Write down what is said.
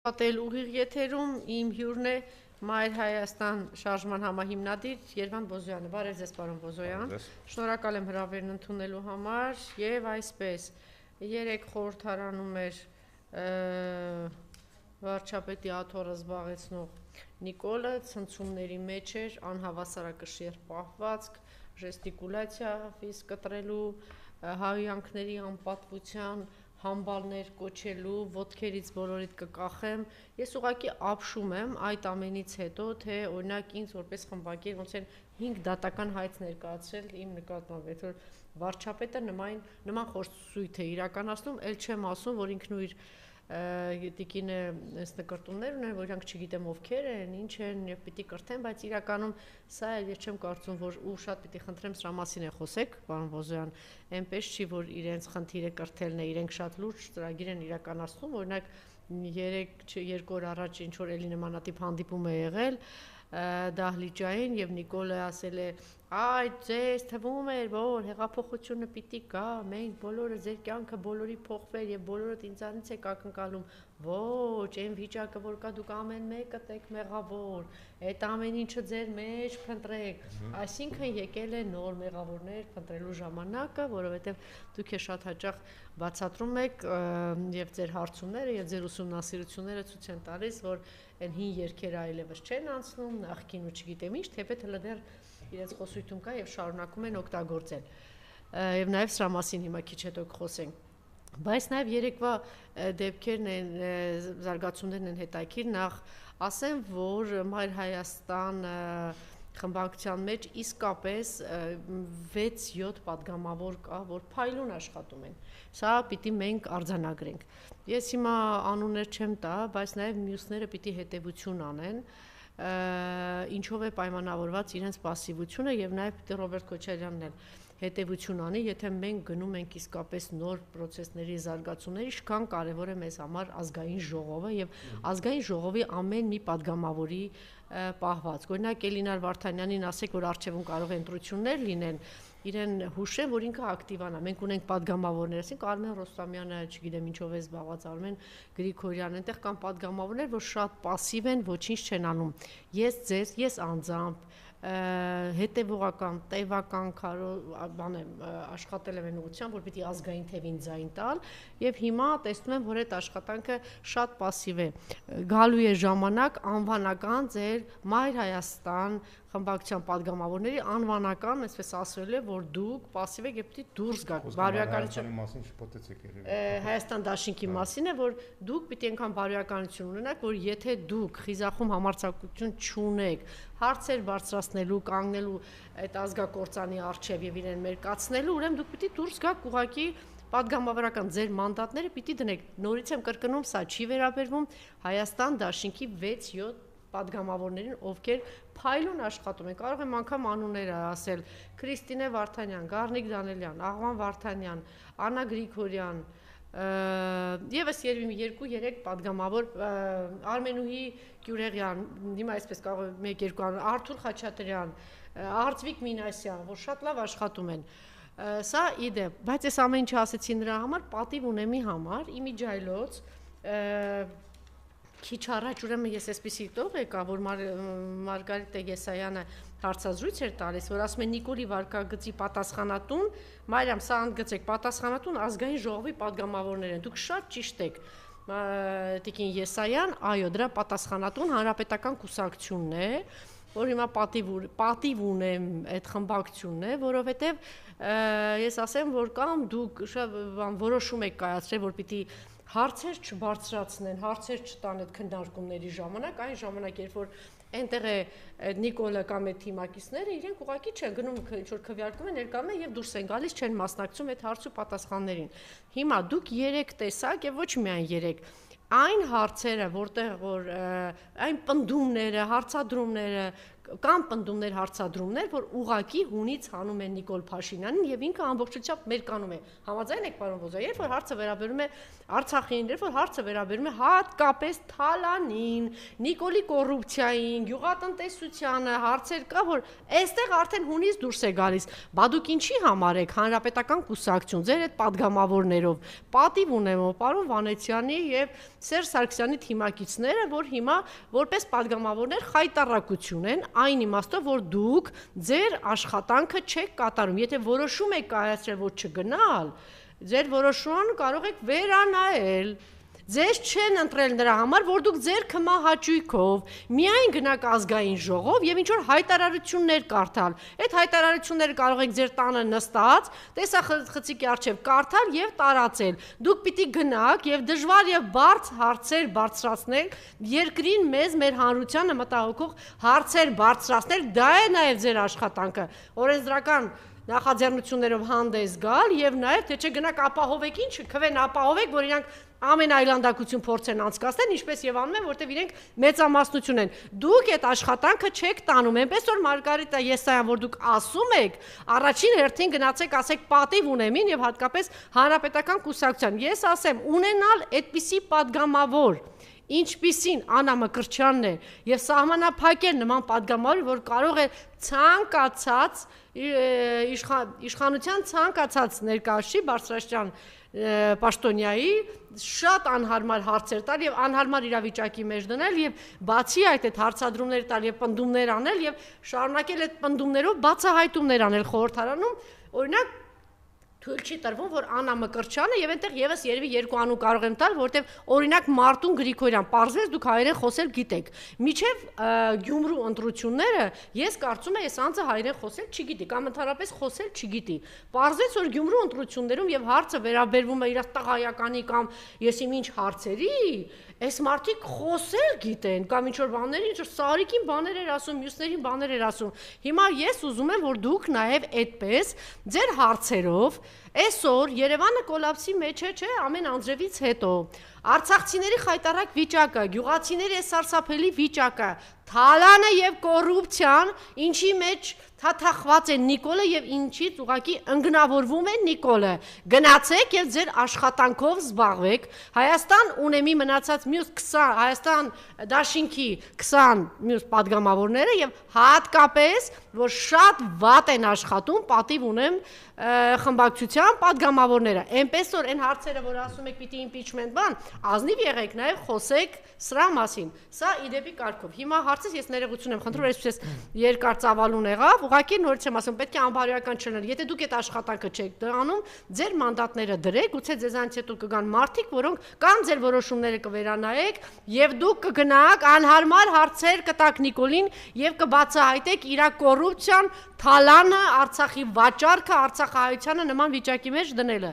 Պատել ուղիղ եթերում իմ հյուրն է Մայր Հայաստան շարժման համահիմնադիր Երվանդ Բոզոյանը։ Բարև ձեզ, պարոն Բոզոյան։ Շնորհակալ եմ հրավերն ընդունելու համար եւ այսպես երեք խորհրդարանում էր վարչապետի աթոռը զբաղեցնող Նիկոլը ցնցումների մեջ էր, անհավասարակշիռ պահվածք, ժեստիկուլյացիա ֆիզ կտրելու, հայյանքների անպատվության համբալներ կոչելու, ոտքերից բոլորիդ կկախեմ, ես ուղղակի ապշում եմ այդ ամենից հետո, թե օրինակ ինձ որպես խմբագիր ոնց են 5 դատական հայց ներկայացրել իմ նկատմամբ, այդ որ վարչապետը նման խորհրդույթ է իրականացնում, ել չեմ ասում, որ ինքն ու իր տիկինը այս նկարտումներ ունեն, որ իրանք չգիտեմ ովքեր են, ինչ են եւ պիտի կրթեն, բայց իրականում սա ես չեմ կարծում, որ ու շատ պիտի խնդրեմ սրա մասին է խոսեք, պարոն Բոզոյան, այնպես չի, որ իրենց խնդիրը կրթելն է, իրենք շատ լուրջ ծրագիր են իրականացնում, օրինակ 2 օր առաջ ինչ որ էլի նմանատիպ հանդիպում է եղել դահլիճային եւ Նիկոլը ասել է այ ձեզ թվում էր որ հեղափոխությունը պիտի գա մենք բոլորը ձեր կյանքը բոլորի փոխվեր եւ բոլորդ ինձանից եք ակնկալում ոչ այն վիճակը որ կա դուք ամեն մեկը եք մեղավոր այդ ամեն ինչը ձեր մեջ փնտրեք այսինքն եկել է նոր մեղավորներ փնտրելու ժամանակը որովհետեւ դուք է շատ հաճախ բացատրում եք եւ ձեր հարցումները եւ ձեր ուսումնասիրությունները ցույց են տալիս որ այն հին երկերը այլևս չեն անցնում նախքին ու չգիտեմ ինչ թեպետ հələ դեռ իրենց խոսույթում կա եւ շարունակում են օգտագործել եւ նաեւ սրա մասին հիմա քիչ հետո կխոսենք բայց նաեւ երեկվա դեպքերն են զարգացումներն են հետաքրքիր նախ ասեմ որ Մայր Հայաստան խմբակցության մեջ իսկապես 6-7 падգամավոր կա որ փայլուն աշխատում են սա պիտի մենք արձանագրենք ես հիմա անուններ չեմ տա բայց նաև մյուսները պիտի հետևություն անեն ինչով է պայմանավորված իրենց пассивությունը եւ նաև պիտի Ռոբերտ Քոչարյանն էլ հետևություն անի եթե մենք գնում ենք իսկապես նոր process-ների զարգացումների ինչքան կարևոր է մեզ համար ազգային ժողովը եւ ազգային ժողովի ամեն մի падգամավորի պահվածք օրինակ Էլինար Վարդանյանին ասեք որ արխիվում կարող է ընտրություններ լինեն իրեն հուշեն որ ինքը ակտիվանա մենք ունենք падգամավորներ ասենք Արմեն Ռոստամյանը չգիտեմ ինչով է զբաղված Արմեն Գրիգորյանը այնտեղ կան падգամավորներ որ շատ пассив են ոչինչ չեն անում ես անձամբ հետևողական տևական բան եմ աշխատել եմ այն ուղղությամբ որ պիտի ազգային թևին ձայն տալ եւ հիմա տեսնում եմ որ այդ աշխատանքը շատ пассив է գալու է ժամանակ անվանական ձեր Մայր Հայաստան խմբակցության падգամավորների անվանական այսպես ասել է որ դուք пассив եք եւ պիտի դուրս գաք բարոյականության մասին չփոթեցեք Հայաստան դաշինքի մասին է որ դուք պիտի այնքան բարոյականություն ունենաք որ եթե դուք խիզախում համարձակություն չունեք հարցեր բարձրացնելու կանգնելու այդ ազգակործանի արչեւ եւ իրեն մերկացնելու ուրեմն դուք պիտի դուրս գաք ուղակի падգամավորական ձեր մանդատները պիտի դնեք նորից եմ կրկնում սա չի վերաբերվում Հայաստան դաշինքի 6-7 падգամավորներին ովքեր փայլուն աշխատում են կարող եմ անգամ անունները ասել Քրիստինե Վարդանյան, Գառնիկ Դանելյան, Աղվան Վարդանյան, Աննա Գրիգորյան եւս 2-3 падգամավոր Արմենուհի Գյուրեղյան, հիմա այսպես կարող 1-2 Արթուր Խաչատրյան, Արծվիկ Մինասյան, որ շատ լավ աշխատում են սա իդեպ, բայց ես ամեն ինչ ասեցի նրա համար, պատիվ ունեմի համար, իմիջայլոց քիչ առաջ ուրեմն ես այսպեսի տող եկա որ Մարգարիտ Եսայանը հարցազրույց էր տալիս որ ասում է Նիկոլի վարկագծի պատասխանատուն Մարիամ սա ընդգծեք պատասխանատուն ազգային ժողովի падգամավորներ են դուք շատ ճիշտ եք Տիկին Եսայան այո դրա պատասխանատուն հանրապետական կուսակցությունն է որ հիմա պատիվ ունեմ այդ խմբակցությունն է որովհետև ես ասեմ որ կամ դուք որոշում եք կայացրել որ պիտի հարցեր չբարձրացնեն, հարցեր չտան այդ քննարկումների ժամանակ, այն ժամանակ երբ որ այնտեղ է Նիկոլը կամ այդ թիմակիցները իրենք ուղղակի չեն գնում ինչ-որ քվեարկում են ներկայանում են եւ դուրս են գալիս չեն մասնակցում այդ հարց ու պատասխաններին։ Հիմա դուք 3 տեսակ եւ ոչ միայն 3 այն հարցերը, որտեղ որ այն պնդումները, հարցադրումները կան պնդումներ, հարցադրումներ, որ ուղակի հունից հանում են Նիկոլ Փաշինյանին եւ ինքը ամբողջությամբ մերկանում է։ Համաձայն եք, պարոն Բոզայ, երբ որ հարցը վերաբերում է Արցախին, երբ որ հարցը վերաբերում է հատկապես Թալանին, Նիկոլի կոռուպցիային, գյուղատնտեսությանը, հարցեր կա, որ այստեղ արդեն հունից դուրս է գալիս։ Բա դուք ինչի համար եք հանրապետական կուսակցություն, ձեր այդ падգամավորներով, պատիվ ունեմ պարոն Վանեցյանի եւ Սերժ Սարգսյանի թիմակիցները, որ հիմա որպես падգամավորներ խայտառակություն են, այն իմաստով, որ դուք ձեր աշխատանքը չեք կատարում։ Եթե որոշում եք կայացրել, որ չգնալ, ձեր որոշումը կարող եք վերանայել։ Ձեզ չեն ընտրել նրա համար, որ դուք ձեր քմահաճույքով միայն գնաք ազգային ժողով եւ ինչ-որ հայտարարություններ կարդալ։ Այդ հայտարարությունները կարող եք ձեր տանը նստած, տեսախցիկի առջև կարդալ եւ տարածել։ Դուք պիտի գնաք եւ դժվար եւ բարդ հարցեր բարձրացնել, երկրին մեզ, մեր հանրությանը մտահոգող հարցեր բարձրացնել, դա է նաեւ ձեր աշխատանքը։ Օրենսդրական նախաձեռնություններով հանդես գալ եւ նաեւ թե չէ գնաք ապահովեք ինչ, քվեն ապահովեք, որ իրանք ամեն այլանդակություն փորձեն անցկացնել, ինչպես եւ անում են, որտեղ իրենք մեծամասնություն են։ Դուք այդ աշխատանքը չեք տանում, այնպես որ Մարգարիտա Եսայան, որ դուք ասում եք, առաջին հերթին գնացեք, ասեք պատիվ ունեմին եւ հատկապես հանրապետական կուսակցության։ Ես ասեմ, ունենալ այդպիսի падգամավոր, ինչպիսին Աննա Մկրտչյանն է եւ սահմանափակել նման падգամավոր, որ կարող է ցանկացած իշխանության ցանկացած ներկայացի բարձրաստիճան պաշտոնյայի շատ անհարմար հարցեր տալ եւ անհարմար իրավիճակի մեջ դնել եւ բացի այդ հարցադրումներ տալ եւ պնդումներ անել եւ շարունակել այդ պնդումներով բացահայտումներ անել խորհրդարանում, օրինակ թույլ չի տրվում, որ Աննա Մկրտչյանը եւ այնտեղ եւս երևի երկու անուն կարող եմ տալ, որտեղ օրինակ Մարտուն Գրիգորյան, պարզվեց դուք հայերեն խոսել գիտեք։ Միջև Գյումրու ընտրությունները ես կարծում եմ, այս անձը հայերեն խոսել չգիտի կամ ընդհանրապես խոսել չգիտի։ Պարզվեց, որ Գյումրու ընտրություններում եւ հարցը վերաբերվում է իր տղայականի կամ ես իմ ինչ հարցերի, այս մարդիկ խոսել գիտեն կամ ինչ որ բաներ, ինչ որ Սարիկին բաներ էր ասում, մյուսներին բաներ էր ասում։ Հիմա ես ուզում եմ, որ դուք նաեւ այդպես ձեր հարցերով այսօր Երևանը կոլապսի մեջ է, չէ, ամեն անձրևից հետո արցախցիների խայտառակ վիճակը, գյուղացիների սարսափելի վիճակը, Թալանը եւ կոռուպցիան, ինչի մեջ թաթախված է Նիկոլը եւ ինչից ուղակի ընկնավորվում է Նիկոլը։ Գնացեք եւ ձեր աշխատանքով զբաղվեք։ Հայաստան ունեմի մնացած մյուս 20, Հայաստան դաշինքի 20 մյուս падգամավորները եւ հատկապես, որ շատ վատ են աշխատում, պատիվ ունեմ խմբակցության падգամավորները։ Այնպես որ այն հարցերը, որ ասում եք պիտի impeachment բան, ազնիվ եղեք, նաեւ խոսեք սրա մասին։ Սա իդեպի կարգով։ Հիմա հարցից ես ներողություն եմ խնդրում, այսպես երկար ծավալուն եղավ, ուղղակի նորից եմ ասում, պետք է անբարոյական չլինել։ Եթե դուք այդ աշխատանքը չեք անում, ձեր մանդատները դրեք, գուցե ձեզանից հետո կգան մարդիկ, որոնք կամ ձեր որոշումները կվերանայեք, եւ դուք կգնաք անհարմար հարցեր կտակ Նիկոլին եւ կբացահայտեք իր կոռուպցիան, Թալանը, Արցախի վաճառքը, Արցախահայությանը նման վիճակի մեջ դնելը։